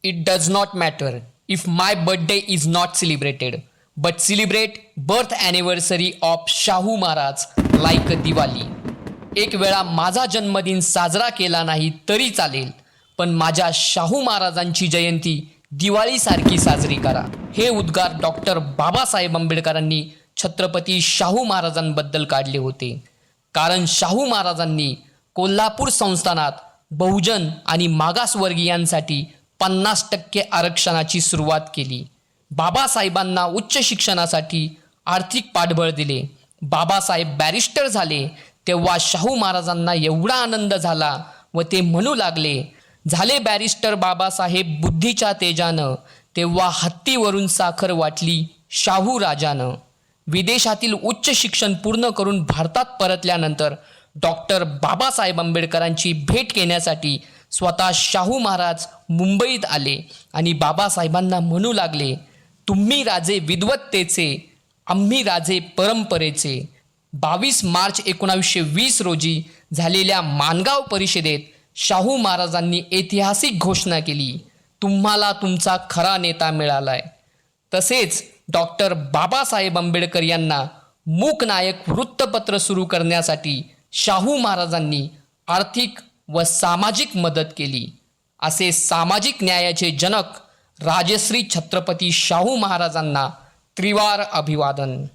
It does not matter if my birthday is not celebrated, but celebrate birth anniversary of Shahu Maharaj like Diwali. एक वेळा माझा जन्मदिन साजरा केला नाही तरी चालेल, पण माझ्या शाहू महाराजांची जयंती दिवाळीसारखी साजरी करा. हे उद्गार डॉक्टर बाबासाहेब आंबेडकरांनी छत्रपती शाहू महाराजांबद्दल काढले होते. कारण शाहू महाराजांनी कोल्हापूर संस्थानात बहुजन आणि मागासवर्गीयांसाठी 50% आरक्षणाची सुरुवात केली. बाबासाहेबांना उच्च शिक्षणासाठी आर्थिक पाठबळ दिले. बाबासाहेब बॅरिस्टर झाले तेव्हा शाहू महाराजांना एवढा आनंद झाला व ते म्हणू लागले, झाले बॅरिस्टर बाबासाहेब बुद्धीच्या तेजानं, तेव्हा हत्तीवरून साखर वाटली शाहू राजानं. विदेशातील उच्च शिक्षण पूर्ण करून भारतात परतल्यानंतर डॉक्टर बाबासाहेब आंबेडकरांची भेट घेण्यासाठी स्वतः शाहू महाराज मुंबईत आले आणि बाबासाहेबांना म्हणू लागले, तुम्ही राजे विद्वत्तेचे, आम्ही राजे परंपरेचे. 22 मार्च 1920 रोजी झालेल्या माणगाव परिषदेत शाहू महाराजांनी ऐतिहासिक घोषणा केली, तुम्हाला तुमचा खरा नेता मिळालाय. तसेच डॉक्टर बाबासाहेब आंबेडकर यांना मूकनायक वृत्तपत्र सुरू करण्यासाठी शाहू महाराजांनी आर्थिक व सामाजिक मदत केली. असे सामाजिक न्यायाचे जनक राजश्री छत्रपती शाहू महाराजांना त्रिवार अभिवादन.